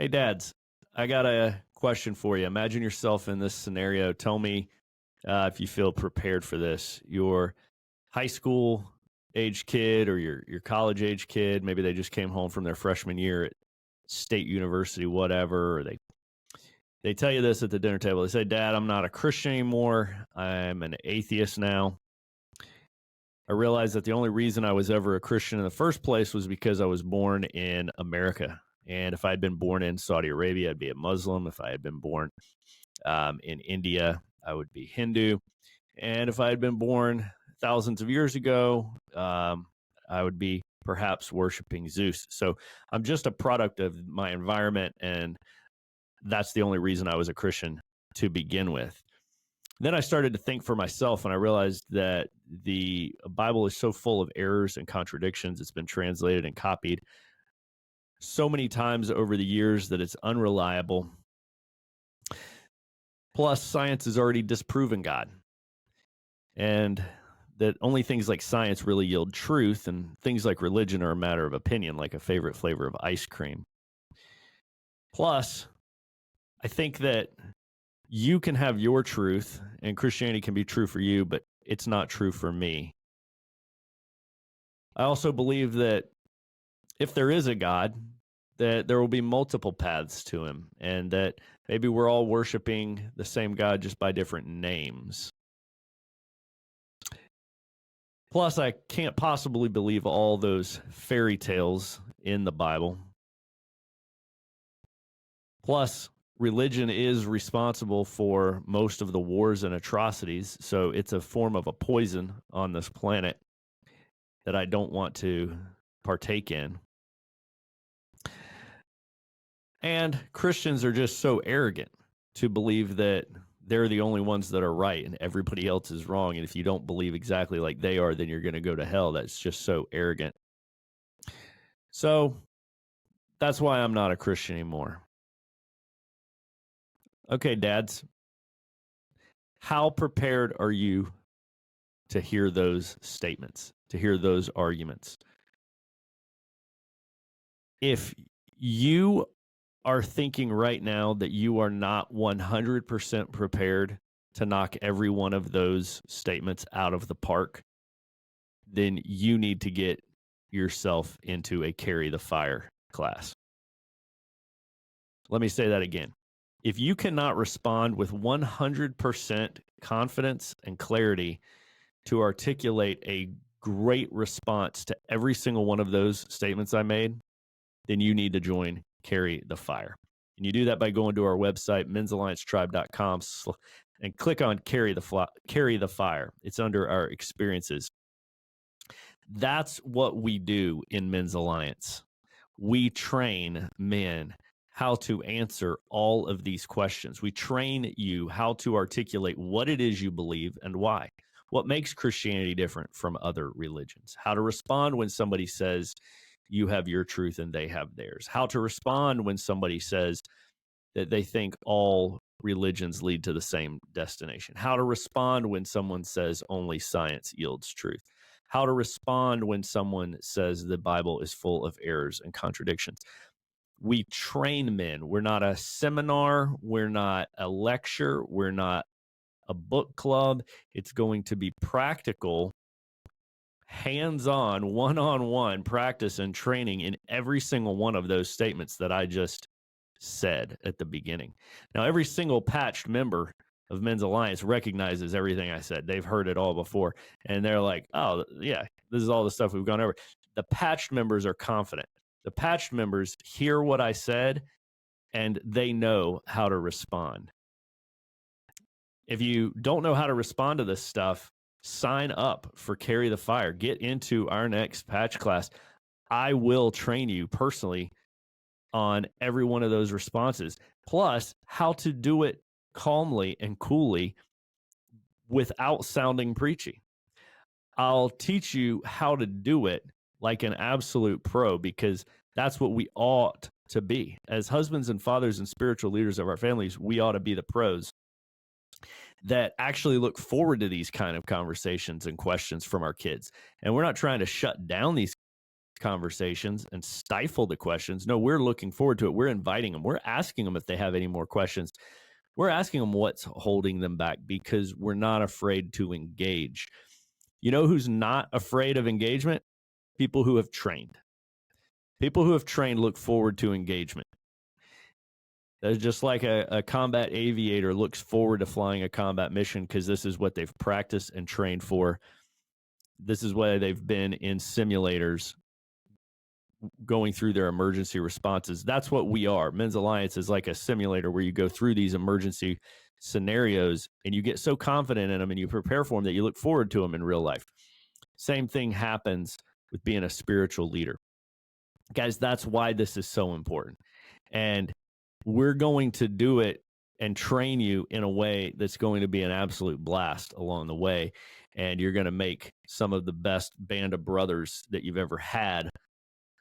Hey, dads, I got a question for you. Imagine yourself in this scenario. Tell me if you feel prepared for this. Your high school age kid or your college age kid, maybe they just came home from their freshman year at state university, whatever, or they tell you this at the dinner table. They say, Dad, I'm not a Christian anymore. I'm an atheist now. I realized that the only reason I was ever a Christian in the first place was because I was born in America. And if I had been born in Saudi Arabia, I'd be a Muslim. If I had been born in India, I would be Hindu. And if I had been born thousands of years ago, I would be perhaps worshiping Zeus. So I'm just a product of my environment, and that's the only reason I was a Christian to begin with. Then I started to think for myself, and I realized that the Bible is so full of errors and contradictions. It's been translated and copied so many times over the years that it's unreliable. Plus, science has already disproven God, and that only things like science really yield truth, and things like religion are a matter of opinion, like a favorite flavor of ice cream. Plus, I think that you can have your truth, and Christianity can be true for you, but it's not true for me. I also believe that if there is a God, that there will be multiple paths to him, and that maybe we're all worshiping the same God just by different names. Plus, I can't possibly believe all those fairy tales in the Bible. Plus, religion is responsible for most of the wars and atrocities, so it's a form of a poison on this planet that I don't want to partake in. And Christians are just so arrogant to believe that they're the only ones that are right and everybody else is wrong. And if you don't believe exactly like they are, then you're going to go to hell. That's just so arrogant. So that's why I'm not a Christian anymore. Okay, dads, how prepared are you to hear those statements, to hear those arguments? If you are thinking right now that you are not 100% prepared to knock every one of those statements out of the park, then you need to get yourself into a carry the fire class. Let me say that again. If you cannot respond with 100% confidence and clarity to articulate a great response to every single one of those statements I made, then you need to join Carry the Fire. And you do that by going to our website, men'salliancetribe.com, and click on Carry the Fire. It's under our experiences. That's what we do in Men's Alliance. We train men how to answer all of these questions. We train you how to articulate what it is you believe and why. What makes Christianity different from other religions? How to respond when somebody says you have your truth and they have theirs. How to respond when somebody says that they think all religions lead to the same destination. How to respond when someone says only science yields truth. How to respond when someone says the Bible is full of errors and contradictions. We train men. We're not a seminar. We're not a lecture. We're not a book club. It's going to be practical, hands-on, one-on-one practice and training in every single one of those statements that I just said at the beginning. Now, every single patched member of Men's Alliance recognizes everything I said. They've heard it all before, and they're like, oh, yeah, this is all the stuff we've gone over. The patched members are confident. The patched members hear what I said, and they know how to respond. If you don't know how to respond to this stuff, sign up for Carry the Fire. Get into our next patch class. I will train you personally on every one of those responses, plus how to do it calmly and coolly without sounding preachy. I'll teach you how to do it like an absolute pro, because that's what we ought to be. As husbands and fathers and spiritual leaders of our families, we ought to be the pros that actually look forward to these kind of conversations and questions from our kids. And we're not trying to shut down these conversations and stifle the questions. No, we're looking forward to it. We're inviting them. We're asking them if they have any more questions. We're asking them what's holding them back because we're not afraid to engage. You know who's not afraid of engagement? People who have trained. People who have trained look forward to engagement. That's just like a combat aviator looks forward to flying a combat mission because this is what they've practiced and trained for. This is why they've been in simulators going through their emergency responses. That's what we are. Men's Alliance is like a simulator where you go through these emergency scenarios and you get so confident in them and you prepare for them that you look forward to them in real life. Same thing happens with being a spiritual leader. Guys, that's why this is so important. And we're going to do it and train you in a way that's going to be an absolute blast along the way. And you're going to make some of the best band of brothers that you've ever had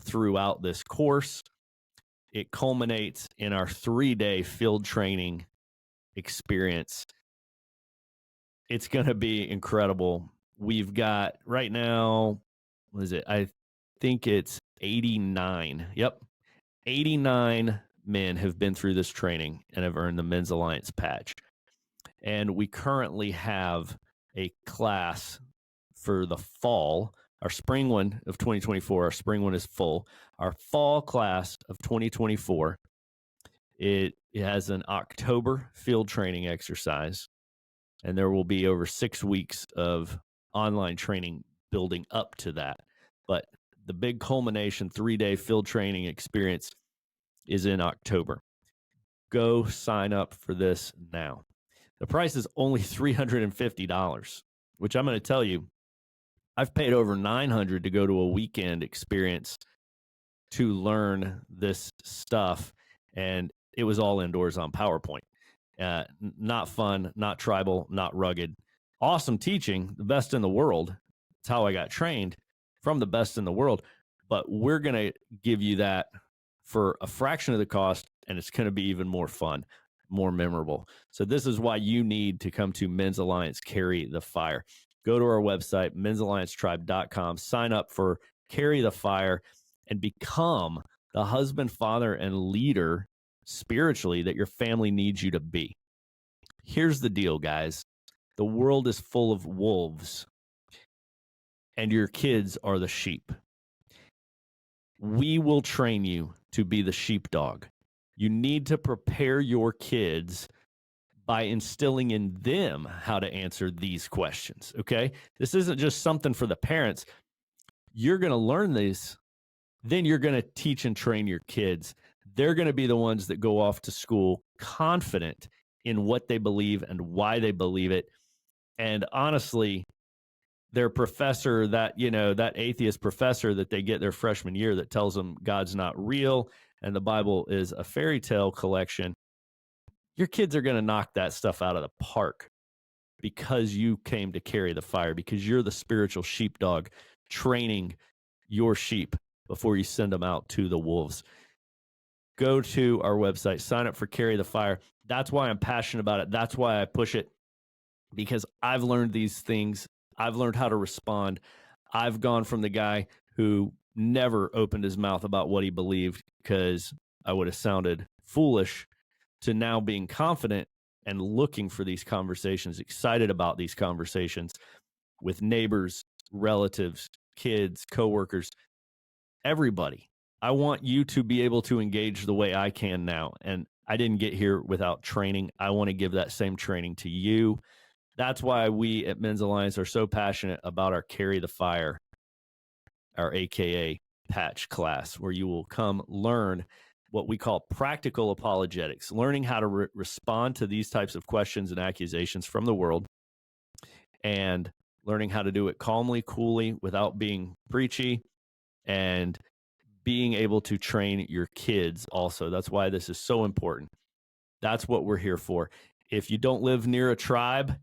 throughout this course. It culminates in our 3-day field training experience. It's going to be incredible. We've got right now, what is it? I think it's 89. Yep. 89 men have been through this training and have earned the Men's Alliance patch. And we currently have a class for the fall. Our spring one of 2024, our spring one is full. Our fall class of 2024, it has an October field training exercise, and there will be over 6 weeks of online training building up to that. But the big culmination 3-day field training experience is in October. Go sign up for this now. The price is only $350, which I'm going to tell you, I've paid over $900 to go to a weekend experience to learn this stuff, and it was all indoors on PowerPoint. Not fun, not tribal, not rugged. Awesome teaching, the best in the world. It's how I got trained from the best in the world. But we're going to give you that for a fraction of the cost, and it's going to be even more fun, more memorable. So this is why you need to come to Men's Alliance Carry the Fire. Go to our website, men'salliancetribe.com, sign up for Carry the Fire, and become the husband, father, and leader spiritually that your family needs you to be. Here's the deal, guys. The world is full of wolves, and your kids are the sheep. We will train you to be the sheepdog. You need to prepare your kids by instilling in them how to answer these questions, okay? This isn't just something for the parents. You're going to learn this, then you're going to teach and train your kids. They're going to be the ones that go off to school confident in what they believe and why they believe it. And honestly, their professor, that atheist professor that they get their freshman year that tells them God's not real and the Bible is a fairy tale collection, your kids are going to knock that stuff out of the park because you came to carry the fire, because you're the spiritual sheepdog training your sheep before you send them out to the wolves. Go to our website, sign up for Carry the Fire. That's why I'm passionate about it. That's why I push it, because I've learned these things. I've learned how to respond. I've gone from the guy who never opened his mouth about what he believed because I would have sounded foolish, to now being confident and looking for these conversations, excited about these conversations with neighbors, relatives, kids, coworkers, everybody. I want you to be able to engage the way I can now. And I didn't get here without training. I want to give that same training to you. That's why we at Men's Alliance are so passionate about our Carry the Fire, our AKA patch class, where you will come learn what we call practical apologetics, learning how to respond to these types of questions and accusations from the world, and learning how to do it calmly, coolly, without being preachy, and being able to train your kids also. That's why this is so important. That's what we're here for. If you don't live near a tribe,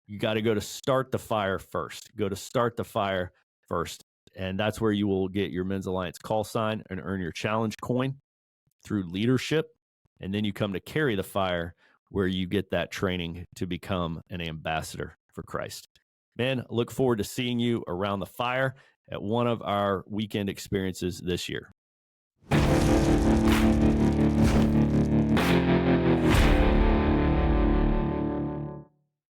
you got to go to Start the Fire first. Go to Start the Fire first. And that's where you will get your Men's Alliance call sign and earn your challenge coin through leadership. And then you come to Carry the Fire, where you get that training to become an ambassador for Christ. Man, look forward to seeing you around the fire. at one of our weekend experiences this year.